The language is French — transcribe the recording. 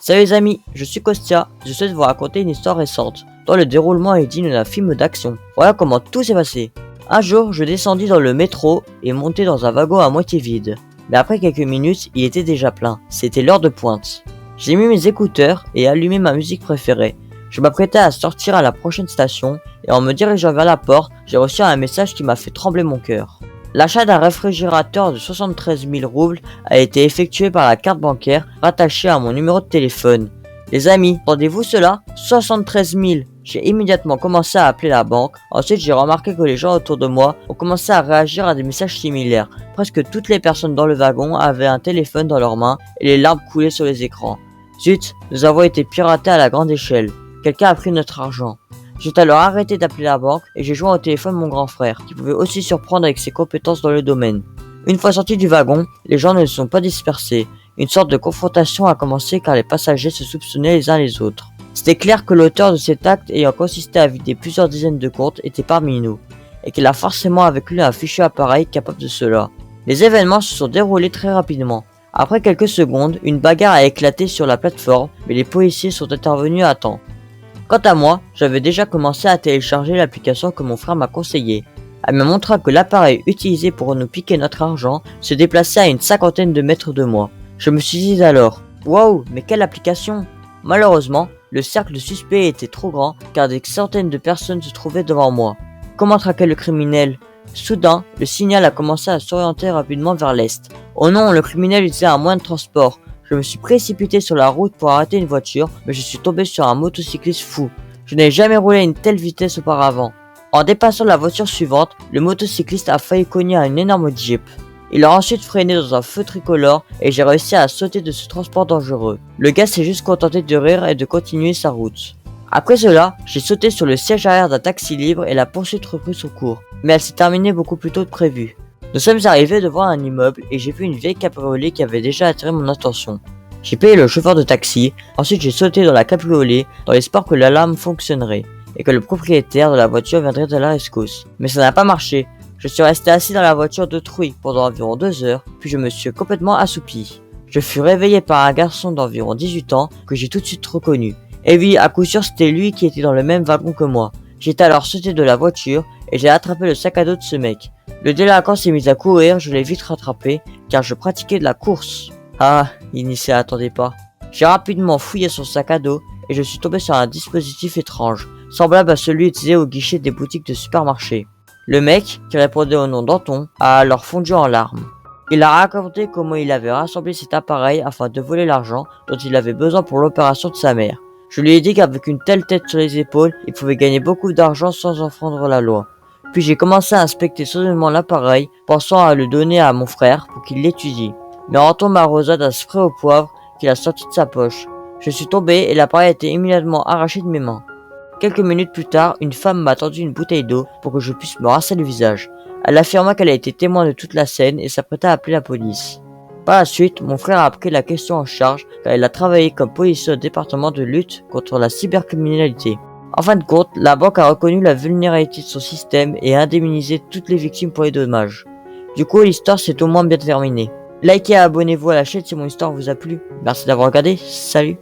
Salut les amis, je suis Kostia, je souhaite vous raconter une histoire récente, dont le déroulement est digne d'un film d'action. Voilà comment tout s'est passé. Un jour, je descendis dans le métro et montai dans un wagon à moitié vide. Mais après quelques minutes, il était déjà plein. C'était l'heure de pointe. J'ai mis mes écouteurs et allumé ma musique préférée. Je m'apprêtais à sortir à la prochaine station et en me dirigeant vers la porte, j'ai reçu un message qui m'a fait trembler mon cœur. L'achat d'un réfrigérateur de 73 000 roubles a été effectué par la carte bancaire rattachée à mon numéro de téléphone. Les amis, entendez-vous cela? 73 000. J'ai immédiatement commencé à appeler la banque. Ensuite, j'ai remarqué que les gens autour de moi ont commencé à réagir à des messages similaires. Presque toutes les personnes dans le wagon avaient un téléphone dans leurs mains et les larmes coulaient sur les écrans. Zut, nous avons été piratés à la grande échelle. Quelqu'un a pris notre argent. J'ai alors arrêté d'appeler la banque et j'ai joint au téléphone mon grand frère, qui pouvait aussi surprendre avec ses compétences dans le domaine. Une fois sortis du wagon, les gens ne se sont pas dispersés. Une sorte de confrontation a commencé car les passagers se soupçonnaient les uns les autres. C'était clair que l'auteur de cet acte ayant consisté à vider plusieurs dizaines de comptes était parmi nous, et qu'il a forcément avec lui un fichu appareil capable de cela. Les événements se sont déroulés très rapidement. Après quelques secondes, une bagarre a éclaté sur la plateforme, mais les policiers sont intervenus à temps. Quant à moi, j'avais déjà commencé à télécharger l'application que mon frère m'a conseillée. Elle me montra que l'appareil utilisé pour nous piquer notre argent se déplaçait à une cinquantaine de mètres de moi. Je me suis dit alors, waouh, mais quelle application! Malheureusement, le cercle de suspects était trop grand car des centaines de personnes se trouvaient devant moi. Comment traquer le criminel? Soudain, le signal a commencé à s'orienter rapidement vers l'est. Oh non, le criminel utilisait un moyen de transport. Je me suis précipité sur la route pour arrêter une voiture, mais je suis tombé sur un motocycliste fou. Je n'ai jamais roulé à une telle vitesse auparavant. En dépassant la voiture suivante, le motocycliste a failli cogner à une énorme Jeep. Il a ensuite freiné dans un feu tricolore et j'ai réussi à sauter de ce transport dangereux. Le gars s'est juste contenté de rire et de continuer sa route. Après cela, j'ai sauté sur le siège arrière d'un taxi libre et la poursuite reprit son cours, mais elle s'est terminée beaucoup plus tôt que prévu. Nous sommes arrivés devant un immeuble et j'ai vu une vieille cabriolet qui avait déjà attiré mon attention. J'ai payé le chauffeur de taxi, ensuite j'ai sauté dans la cabriolet dans l'espoir que l'alarme fonctionnerait et que le propriétaire de la voiture viendrait à la rescousse. Mais ça n'a pas marché. Je suis resté assis dans la voiture d'autrui pendant environ 2 heures, puis je me suis complètement assoupi. Je fus réveillé par un garçon d'environ 18 ans que j'ai tout de suite reconnu. Et oui, à coup sûr c'était lui qui était dans le même wagon que moi. J'étais alors sauté de la voiture et j'ai attrapé le sac à dos de ce mec. Le délinquant s'est mis à courir, je l'ai vite rattrapé car je pratiquais de la course. Ah, il n'y s'y attendait pas. J'ai rapidement fouillé son sac à dos et je suis tombé sur un dispositif étrange, semblable à celui utilisé au guichet des boutiques de supermarché. Le mec, qui répondait au nom d'Anton, a alors fondu en larmes. Il a raconté comment il avait rassemblé cet appareil afin de voler l'argent dont il avait besoin pour l'opération de sa mère. Je lui ai dit qu'avec une telle tête sur les épaules, il pouvait gagner beaucoup d'argent sans enfreindre la loi. Puis j'ai commencé à inspecter soudainement l'appareil, pensant à le donner à mon frère pour qu'il l'étudie. Mais Anton m'arrosa d'un spray au poivre qu'il a sorti de sa poche. Je suis tombé et l'appareil a été immédiatement arraché de mes mains. Quelques minutes plus tard, une femme m'a tendu une bouteille d'eau pour que je puisse me rincer le visage. Elle affirma qu'elle a été témoin de toute la scène et s'apprêta à appeler la police. Par la suite, mon frère a pris la question en charge car il a travaillé comme policier au département de lutte contre la cybercriminalité. En fin de compte, la banque a reconnu la vulnérabilité de son système et a indemnisé toutes les victimes pour les dommages. Du coup, l'histoire s'est au moins bien terminée. Likez et abonnez-vous à la chaîne si mon histoire vous a plu. Merci d'avoir regardé, salut!